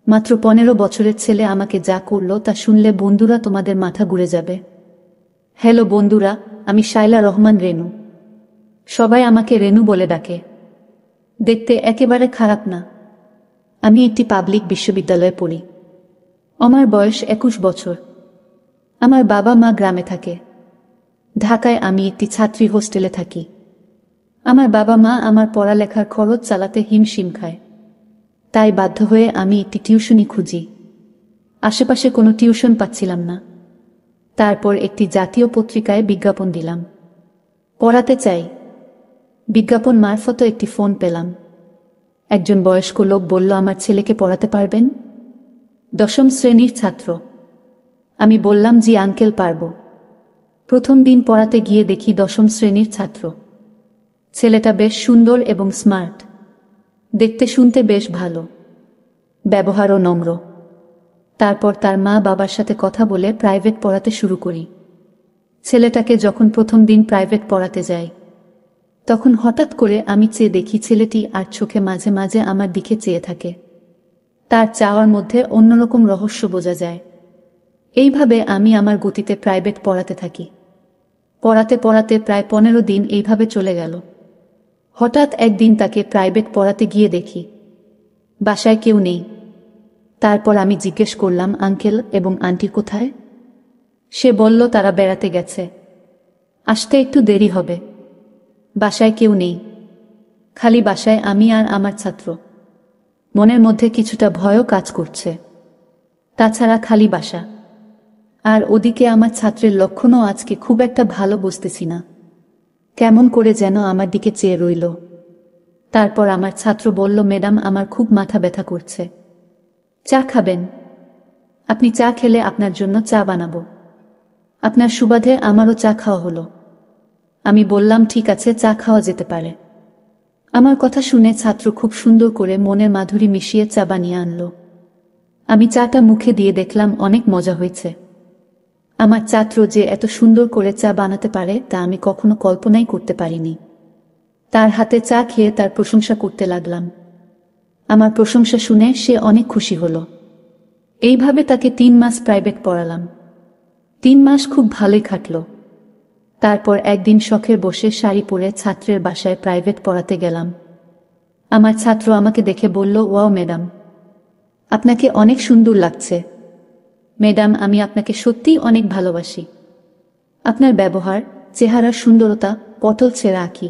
মাত্র 15 বছরের ছেলে আমাকে যা করলো তা শুনলে বন্ধুরা তোমাদের মাথা ঘুরে যাবে। হ্যালো বন্ধুরা, আমি শায়লা রহমান রেনু। সবাই আমাকে রেনু বলে ডাকে। দেখতে একেবারে খারাপ না। আমি একটি পাবলিক বিশ্ববিদ্যালয়ে পড়ি। আমার বয়স 21 বছর। আমার বাবা মা গ্রামে থাকে। ঢাকায় আমি একটি ছাত্রী হোস্টেলে থাকি। আমার বাবা মা আমার পড়ালেখার খরচ চালাতে হিমশিম খায়। তাই বাধ্য হয়ে আমি একটি টিউশনি খুঁজি। আশেপাশে কোনো টিউশন পাচ্ছিলাম না। তারপর একটি জাতীয় পত্রিকায় বিজ্ঞাপন দিলাম, পড়াতে চাই। বিজ্ঞাপন মারফত একটি ফোন পেলাম। একজন বয়স্ক লোক বলল, আমার ছেলেকে পড়াতে পারবেন? 10ম শ্রেণীর ছাত্র। আমি বললাম, জি আঙ্কেল, পারব। প্রথম দিন পড়াতে গিয়ে দেখি 10ম শ্রেণীর ছাত্র। ছেলেটা বেশ সুন্দর এবং স্মার্ট। দেখতে শুনতে বেশ ভালো, ব্যবহারও নম্র। তারপর তার মা বাবার সাথে কথা বলে প্রাইভেট পড়াতে শুরু করি। ছেলেটাকে যখন প্রথম দিন প্রাইভেট পড়াতে যাই, তখন হঠাৎ করে আমি চেয়ে দেখি ছেলেটি আর চোখে মাঝে মাঝে আমার দিকে চেয়ে থাকে। তার চাওয়ার মধ্যে অন্যরকম রহস্য বোঝা যায়। এইভাবে আমি আমার গতিতে প্রাইভেট পড়াতে থাকি। পড়াতে পড়াতে প্রায় 15 দিন এইভাবে চলে গেল। হঠাৎ একদিন তাকে প্রাইভেট পড়াতে গিয়ে দেখি বাসায় কেউ নেই। তারপর আমি জিজ্ঞেস করলাম, আঙ্কেল এবং আন্টি কোথায়? সে বলল, তারা বেড়াতে গেছে, আসতে একটু দেরি হবে। বাসায় কেউ নেই, খালি বাসায় আমি আর আমার ছাত্র। মনের মধ্যে কিছুটা ভয়ও কাজ করছে। তাছাড়া খালি বাসা, আর ওদিকে আমার ছাত্রের লক্ষণও আজকে খুব একটা ভালো বুঝতেছি না। কেমন করে যেন আমার দিকে চেয়ে রইল। তারপর আমার ছাত্র বলল, ম্যাডাম, আমার খুব মাথা ব্যথা করছে। চা খাবেন? আপনি চা খেলে আপনার জন্য চা বানাবো। আপনার সুবাদে আমারও চা খাওয়া হলো। আমি বললাম, ঠিক আছে, চা খাওয়া যেতে পারে। আমার কথা শুনে ছাত্র খুব সুন্দর করে মনের মাধুরী মিশিয়ে চা বানিয়ে আনলো। আমি চাটা মুখে দিয়ে দেখলাম অনেক মজা হয়েছে। আমার ছাত্র যে এত সুন্দর করে চা বানাতে পারে তা আমি কখনো কল্পনাই করতে পারিনি। তার হাতে চা খেয়ে তার প্রশংসা করতে লাগলাম। আমার প্রশংসা শুনে সে অনেক খুশি হলো। এইভাবে তাকে 3 মাস প্রাইভেট পড়ালাম। 3 মাস খুব ভালোই কাটল। তারপর একদিন শখের বসে শাড়ি পরে ছাত্রের বাসায় প্রাইভেট পড়াতে গেলাম। আমার ছাত্র আমাকে দেখে বলল, ওয়াও ম্যাডাম, আপনাকে অনেক সুন্দর লাগছে। ম্যাডাম, আমি আপনাকে সত্যিই অনেক ভালোবাসি। আপনার ব্যবহার, চেহারার সুন্দরতা, পটল ছেঁড়া আঁখি,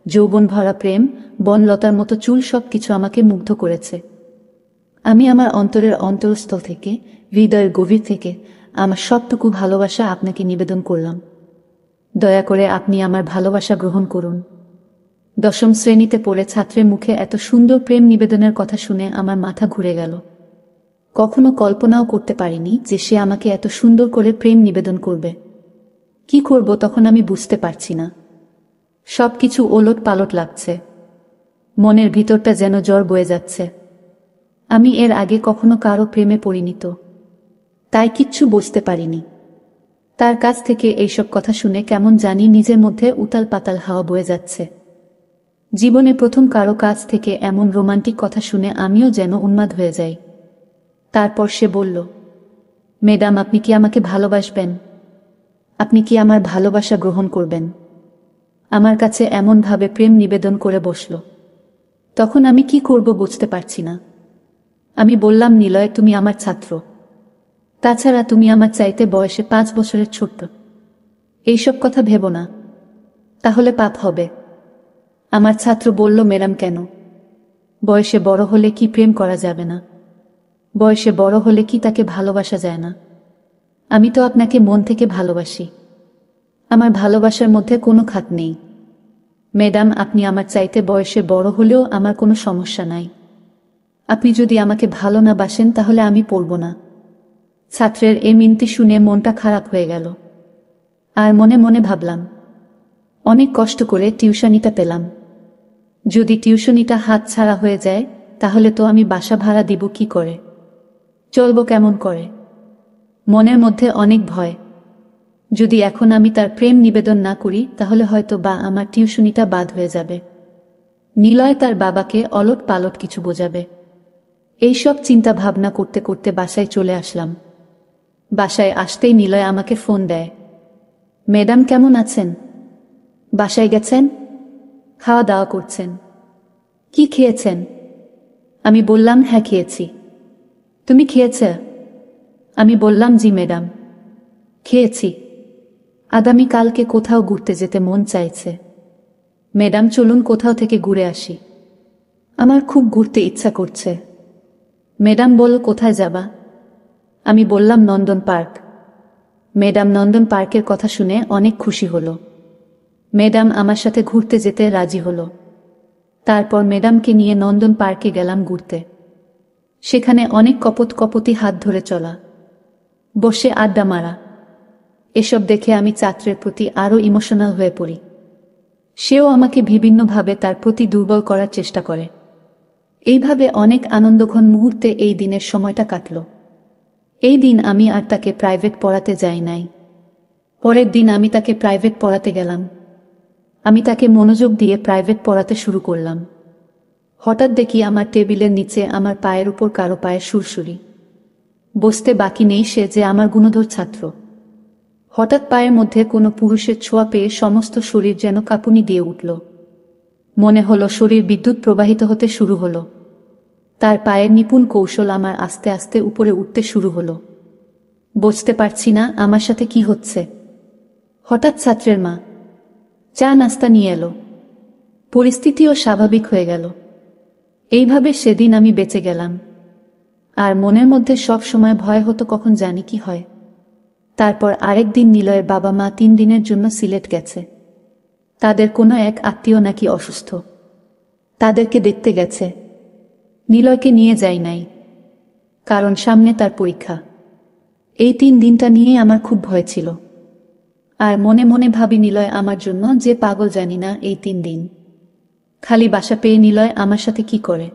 যৌবন ভরা প্রেম, বনলতার মতো চুল, সব কিছু আমাকে মুগ্ধ করেছে। আমি আমার অন্তরের অন্তরস্থল থেকে, হৃদয়ের গভীর থেকে আমার সবটুকু ভালোবাসা আপনাকে নিবেদন করলাম। দয়া করে আপনি আমার ভালোবাসা গ্রহণ করুন। 10ম শ্রেণীতে পড়ে ছাত্রের মুখে এত সুন্দর প্রেম নিবেদনের কথা শুনে আমার মাথা ঘুরে গেল। কখনো কল্পনাও করতে পারিনি যে সে আমাকে এত সুন্দর করে প্রেম নিবেদন করবে। কি করব তখন আমি বুঝতে পারছি না। সবকিছু ওলট পালট লাগছে। মনের ভিতরটা যেন জ্বর বয়ে যাচ্ছে। আমি এর আগে কখনো কারো প্রেমে পড়িনি তো, তাই কিচ্ছু বুঝতে পারিনি। তার কাছ থেকে এইসব কথা শুনে কেমন জানি নিজের মধ্যে উতাল পাতাল হাওয়া বয়ে যাচ্ছে। জীবনে প্রথম কারো কাছ থেকে এমন রোমান্টিক কথা শুনে আমিও যেন উন্মাদ হয়ে যাই। তারপর সে বলল, ম্যাডাম, আপনি কি আমাকে ভালোবাসবেন? আপনি কি আমার ভালোবাসা গ্রহণ করবেন? আমার কাছে এমনভাবে প্রেম নিবেদন করে বসল। তখন আমি কি করব বুঝতে পারছি না। আমি বললাম, নিলয়, তুমি আমার ছাত্র। তাছাড়া তুমি আমার চাইতে বয়সে 5 বছরের ছোট্ট। এইসব কথা ভেবো না, তাহলে পাপ হবে। আমার ছাত্র বলল, ম্যাডাম, কেন? বয়সে বড় হলে কি প্রেম করা যাবে না? বয়সে বড় হলে কি তাকে ভালোবাসা যায় না? আমি তো আপনাকে মন থেকে ভালোবাসি। আমার ভালোবাসার মধ্যে কোনো খাত নেই। ম্যাডাম, আপনি আমার চাইতে বয়সে বড় হলেও আমার কোনো সমস্যা নাই। আপনি যদি আমাকে ভালো না বাসেন তাহলে আমি পড়ব না। ছাত্রের এই মিনতি শুনে মনটা খারাপ হয়ে গেল। আর মনে মনে ভাবলাম, অনেক কষ্ট করে টিউশনিটা পেলাম। যদি টিউশনিটা হাত ছাড়া হয়ে যায় তাহলে তো আমি বাসা ভাড়া দিব কি করে? চলব কেমন করে? মনের মধ্যে অনেক ভয়। যদি এখন আমি তার প্রেম নিবেদন না করি তাহলে হয়তো বা আমার টিউশনিটা বাদ হয়ে যাবে। নিলয় তার বাবাকে অলট পালট কিছু বোঝাবে। এইসব চিন্তা ভাবনা করতে করতে বাসায় চলে আসলাম। বাসায় আসতেই নিলয় আমাকে ফোন দেয়। ম্যাডাম কেমন আছেন? বাসায় গেছেন? খাওয়া দাওয়া করছেন? কি খেয়েছেন? আমি বললাম হ্যাঁ খেয়েছি। তুমি খেয়েছ? আমি বললাম জি ম্যাডাম, খেয়েছি। আগামীকালকে কোথাও ঘুরতে যেতে মন চাইছে। ম্যাডাম চলুন কোথাও থেকে ঘুরে আসি। আমার খুব ঘুরতে ইচ্ছা করছে। ম্যাডাম বলল কোথায় যাবা? আমি বললাম নন্দন পার্ক। ম্যাডাম নন্দন পার্কের কথা শুনে অনেক খুশি হলো। ম্যাডাম আমার সাথে ঘুরতে যেতে রাজি হলো। তারপর ম্যাডামকে নিয়ে নন্দন পার্কে গেলাম ঘুরতে। সেখানে অনেক কপতি হাত ধরে চলা, বসে আড্ডা মারা, এসব দেখে আমি ছাত্রের প্রতি আরও ইমোশনাল হয়ে পড়ি। সেও আমাকে বিভিন্নভাবে তার প্রতি দুর্বল করার চেষ্টা করে। এইভাবে অনেক আনন্দঘন মুহূর্তে এই দিনের সময়টা কাটল। এই দিন আমি আর তাকে প্রাইভেট পড়াতে যাই নাই। পরের দিন আমি তাকে প্রাইভেট পড়াতে গেলাম। আমি তাকে মনোযোগ দিয়ে প্রাইভেট পড়াতে শুরু করলাম। হঠাৎ দেখি আমার টেবিলের নিচে আমার পায়ের উপর কারো পায়ের সুরসুরি। বসতে বাকি নেই সে যে আমার গুণধর ছাত্র। হঠাৎ পায়ের মধ্যে কোনো পুরুষের ছোঁয়া পেয়ে সমস্ত শরীর যেন কাঁপুনি দিয়ে উঠল। মনে হলো শরীর বিদ্যুৎ প্রবাহিত হতে শুরু হলো। তার পায়ের নিপুণ কৌশল আমার আস্তে আস্তে উপরে উঠতে শুরু হলো। বুঝতে পারছি না আমার সাথে কি হচ্ছে। হঠাৎ ছাত্রের মা চা নাস্তা নিয়ে এলো। পরিস্থিতিও স্বাভাবিক হয়ে গেল। এইভাবে সেদিন আমি বেঁচে গেলাম। আর মনের মধ্যে সব সময় ভয় হতো কখন জানি কি হয়। তারপর আরেক দিন নিলয়ের বাবা মা 3 দিনের জন্য সিলেট গেছে। তাদের কোনো এক আত্মীয় নাকি অসুস্থ, তাদেরকে দেখতে গেছে। নিলয়কে নিয়ে যাই নাই, কারণ সামনে তার পরীক্ষা। এই 3 দিনটা নিয়ে আমার খুব ভয় ছিল। আর মনে মনে ভাবি নিলয় আমার জন্য যে পাগল জানি না। এই 3 দিন খালি বাসা পেয়ে নিলয় আমার সাথে কি করে।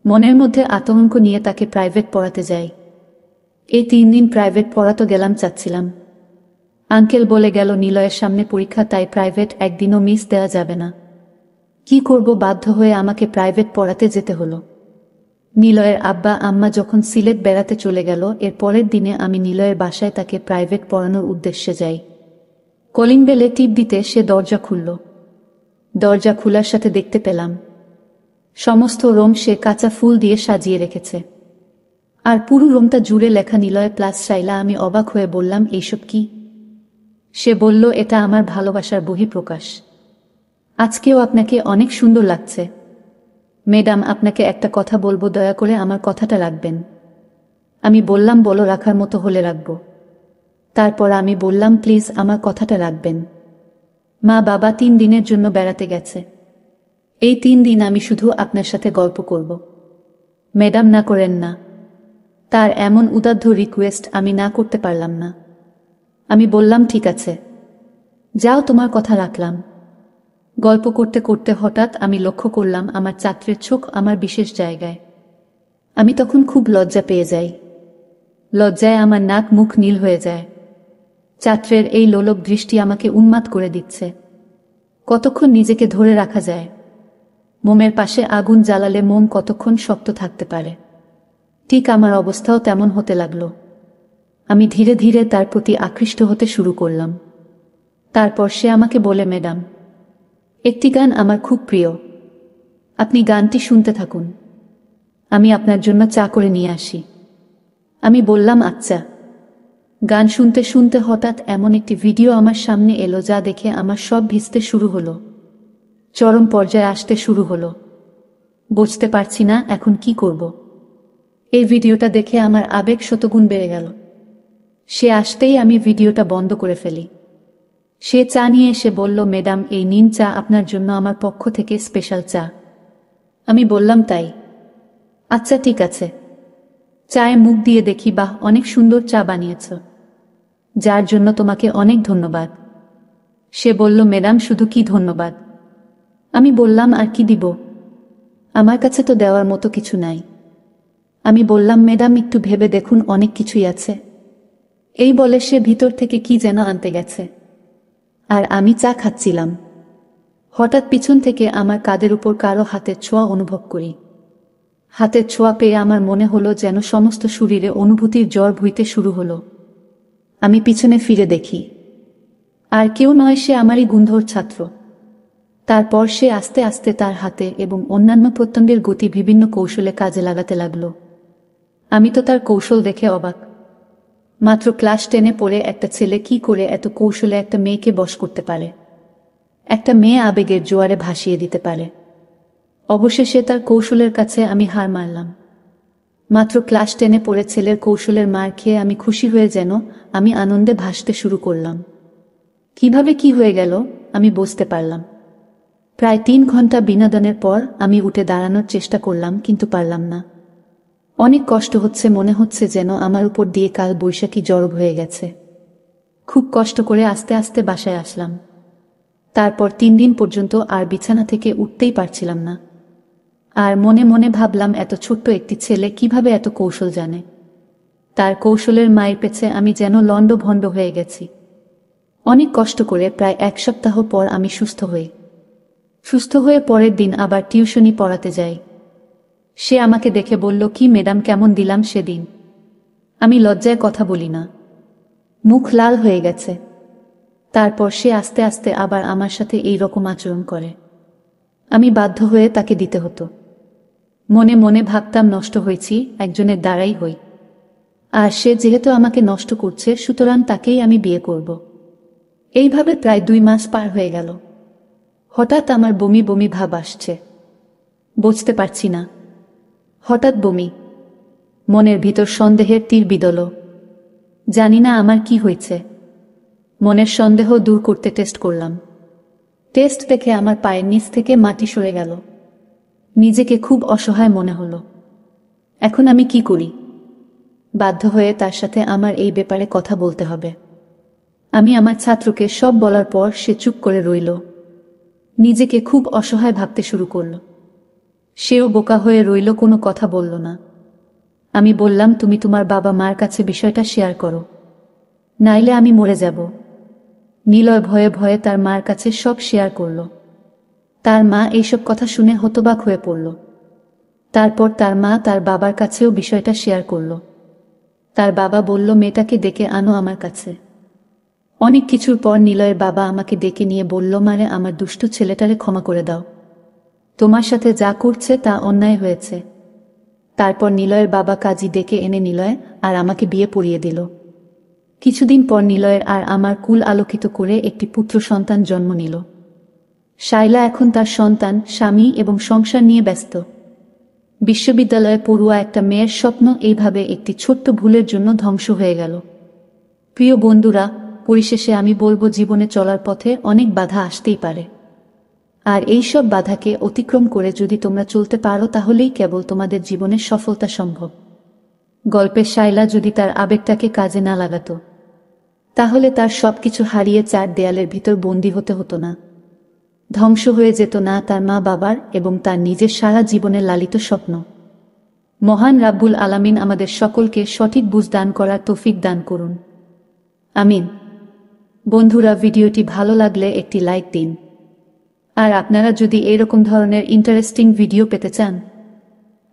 মনের মধ্যে আতঙ্ক নিয়ে তাকে প্রাইভেট পড়াতে যাই। এই 3 দিন প্রাইভেট পড়াতে গেলাম চাচ্ছিলাম। আঙ্কেল বলে গেল নিলয়ের সামনে পরীক্ষা, তাই প্রাইভেট একদিনও মিস দেওয়া যাবে না। কি করব, বাধ্য হয়ে আমাকে প্রাইভেট পড়াতে যেতে হলো। নিলয়ের আব্বা আম্মা যখন সিলেট বেড়াতে চলে গেল, এর পরের দিনে আমি নিলয়ের বাসায় তাকে প্রাইভেট পড়ানোর উদ্দেশ্যে যাই। কলিং বেলে টিপ দিতে সে দরজা খুলল। দরজা খোলার সাথে দেখতে পেলাম সমস্ত রুম সে কাঁচা ফুল দিয়ে সাজিয়ে রেখেছে। আর পুরো রুমটা জুড়ে লেখা নিলয় প্লাস শাইলা। আমি অবাক হয়ে বললাম এইসব কি? সে বলল এটা আমার ভালোবাসার বহিঃপ্রকাশ। আজকেও আপনাকে অনেক সুন্দর লাগছে। ম্যাডাম আপনাকে একটা কথা বলবো, দয়া করে আমার কথাটা রাখবেন। আমি বললাম বলো, রাখার মতো হলে রাখব। তারপর আমি বললাম প্লিজ আমার কথাটা রাখবেন। মা বাবা 3 দিনের জন্য বেড়াতে গেছে। এই 3 দিন আমি শুধু আপনার সাথে গল্প করব। ম্যাডাম না করেন না। তার এমন উদাত্ত রিকোয়েস্ট আমি না করতে পারলাম না। আমি বললাম ঠিক আছে, যাও, তোমার কথা রাখলাম। গল্প করতে করতে হঠাৎ আমি লক্ষ্য করলাম আমার ছাত্রের চোখ আমার বিশেষ জায়গায়। আমি তখন খুব লজ্জা পেয়ে যাই। লজ্জায় আমার নাক মুখ নীল হয়ে যায়। ছাত্রের এই লোলক দৃষ্টি আমাকে উন্মাদ করে দিচ্ছে। কতক্ষণ নিজেকে ধরে রাখা যায়? মোমের পাশে আগুন জ্বালালে মোম কতক্ষণ শক্ত থাকতে পারে? ঠিক আমার অবস্থাও তেমন হতে লাগলো। আমি ধীরে ধীরে তার প্রতি আকৃষ্ট হতে শুরু করলাম। তারপর সে আমাকে বলে, ম্যাডাম, একটি গান আমার খুব প্রিয়, আপনি গানটি শুনতে থাকুন, আমি আপনার জন্য চা করে নিয়ে আসি। আমি বললাম আচ্ছা। গান শুনতে শুনতে হঠাৎ এমন একটি ভিডিও আমার সামনে এলো যা দেখে আমার সব ভিজতে শুরু হলো, চরম পর্যায়ে আসতে শুরু হলো। বুঝতে পারছি না এখন কি করব। এই ভিডিওটা দেখে আমার আবেগ শতগুণ বেড়ে গেল। সে আসতেই আমি ভিডিওটা বন্ধ করে ফেলি। সে চা নিয়ে এসে বলল, ম্যাডাম এই নিন চা, আপনার জন্য আমার পক্ষ থেকে স্পেশাল চা। আমি বললাম তাই? আচ্ছা ঠিক আছে। চায়ে মুখ দিয়ে দেখি, বাহ, অনেক সুন্দর চা বানিয়েছ, যার জন্য তোমাকে অনেক ধন্যবাদ। সে বলল, ম্যাডাম শুধু কি ধন্যবাদ? আমি বললাম আর কি দিব, আমার কাছে তো দেওয়ার মতো কিছু নাই। আমি বললাম, ম্যাডাম একটু ভেবে দেখুন, অনেক কিছুই আছে। এই বলে সে ভিতর থেকে কি যেন আনতে গেছে, আর আমি চা খাচ্ছিলাম। হঠাৎ পিছন থেকে আমার কাঁধের উপর কারো হাতের ছোঁয়া অনুভব করি। হাতের ছোঁয়া পেয়ে আমার মনে হলো যেন সমস্ত শরীরে অনুভূতির জ্বর বইতে শুরু হলো। আমি পিছনে ফিরে দেখি, আর কেউ নয়, সে আমারই গুন্ধর ছাত্র। তারপর সে আস্তে আস্তে তার হাতে এবং অন্যান্য প্রত্যঙ্গের গতি বিভিন্ন কৌশলে কাজে লাগাতে লাগল। আমি তো তার কৌশল দেখে অবাক। মাত্র ক্লাস 10-এ পড়ে একটা ছেলে কি করে এত কৌশলে একটা মেয়েকে বশ করতে পারে, একটা মেয়ে আবেগের জোয়ারে ভাসিয়ে দিতে পারে। অবশেষে তার কৌশলের কাছে আমি হার মানলাম। মাত্র ক্লাস 10-এ পড়ে ছেলের কৌশলের মার খেয়ে আমি খুশি হয়ে যেন আমি আনন্দে ভাসতে শুরু করলাম। কিভাবে কি হয়ে গেল আমি বুঝতে পারলাম। প্রায় 3 ঘন্টা বিনোদনের পর আমি উঠে দাঁড়ানোর চেষ্টা করলাম, কিন্তু পারলাম না। অনেক কষ্ট হচ্ছে, মনে হচ্ছে যেন আমার উপর দিয়ে কাল বৈশাখী ঝড় হয়ে গেছে। খুব কষ্ট করে আস্তে আস্তে বাসায় আসলাম। তারপর 3 দিন পর্যন্ত আর বিছানা থেকে উঠতেই পারছিলাম না। আর মনে মনে ভাবলাম, এত ছোট্ট একটি ছেলে কিভাবে এত কৌশল জানে। তার কৌশলের মায়ের পেছে আমি যেন লণ্ডভণ্ড হয়ে গেছি। অনেক কষ্ট করে প্রায় 1 সপ্তাহ পর আমি সুস্থ হয়ে পরের দিন আবার টিউশনি পড়াতে যাই। সে আমাকে দেখে বলল, কি ম্যাডাম, কেমন দিলাম সেদিন? আমি লজ্জায় কথা বলি না, মুখ লাল হয়ে গেছে। তারপর সে আস্তে আস্তে আবার আমার সাথে এই রকম আচরণ করে। আমি বাধ্য হয়ে তাকে দিতে হতো। মনে মনে ভাবতাম, নষ্ট হয়েছি, একজনের দ্বারাই হই। আর সে যেহেতু আমাকে নষ্ট করছে, সুতরাং তাকেই আমি বিয়ে করব। এইভাবে প্রায় 2 মাস পার হয়ে গেল। হঠাৎ আমার বমি বমি ভাব আসছে, বুঝতে পারছি না। হঠাৎ বমি, মনের ভিতর সন্দেহের তীর বিঁধল। জানি না আমার কি হয়েছে। মনের সন্দেহ দূর করতে টেস্ট করলাম। টেস্ট দেখে আমার পায়ের নিচ থেকে মাটি সরে গেল। নিজেকে খুব অসহায় মনে হলো। এখন আমি কি করি? বাধ্য হয়ে তার সাথে আমার এই ব্যাপারে কথা বলতে হবে। আমি আমার ছাত্রকে সব বলার পর সে চুপ করে রইল। নিজেকে খুব অসহায় ভাবতে শুরু করল। সেও বোকা হয়ে রইল, কোনো কথা বলল না। আমি বললাম, তুমি তোমার বাবা মার কাছে বিষয়টা শেয়ার করো, নাইলে আমি মরে যাব। নিলয় ভয়ে ভয়ে তার মার কাছে সব শেয়ার করল। তার মা এইসব কথা শুনে হতবাক হয়ে পড়ল। তারপর তার মা তার বাবার কাছেও বিষয়টা শেয়ার করল। তার বাবা বলল, মেয়েটাকে ডেকে আনো আমার কাছে। অনেক কিছুর পর নিলয়ের বাবা আমাকে ডেকে নিয়ে বলল, মারে, আমার দুষ্টু ছেলেটারে ক্ষমা করে দাও। তোমার সাথে যা করছে তা অন্যায় হয়েছে। তারপর নিলয়ের বাবা কাজী ডেকে এনে নিলয় আর আমাকে বিয়ে পড়িয়ে দিল। কিছুদিন পর নিলয়ের আর আমার কুল আলোকিত করে একটি পুত্র সন্তান জন্ম নিল। শায়লা এখন তার সন্তান, স্বামী এবং সংসার নিয়ে ব্যস্ত। বিশ্ববিদ্যালয়ে পড়ুয়া একটা মেয়ের স্বপ্ন এইভাবে একটি ছোট্ট ভুলের জন্য ধ্বংস হয়ে গেল। প্রিয় বন্ধুরা, পরিশেষে আমি বলবো, জীবনে চলার পথে অনেক বাধা আসতেই পারে। আর এই সব বাধাকে অতিক্রম করে যদি তোমরা চলতে পারো, তাহলেই কেবল তোমাদের জীবনের সফলতা সম্ভব। গল্পের শায়লা যদি তার আবেগটাকে কাজে না লাগাতো, তাহলে তার সবকিছু হারিয়ে 4 দেয়ালের ভিতর বন্দী হতে হতো না। ধ্বংস হয়ে যেত না তার মা বাবার এবং তার নিজের সারা জীবনের লালিত স্বপ্ন। মহান রাব্বুল আলামিন আমাদের সকলকে সঠিক বুঝ দান করার তৌফিক দান করুন, আমিন। বন্ধুরা, ভিডিওটি ভালো লাগলে একটি লাইক দিন। আর আপনারা যদি এরকম ধরনের ইন্টারেস্টিং ভিডিও পেতে চান,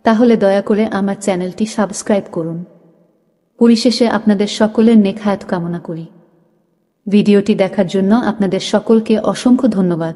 তাহলে দয়া করে আমার চ্যানেলটি সাবস্ক্রাইব করুন। পরিশেষে আপনাদের সকলের নেক হায়াত কামনা করি। ভিডিওটি দেখার জন্য আপনাদের সকলকে অসংখ্য ধন্যবাদ।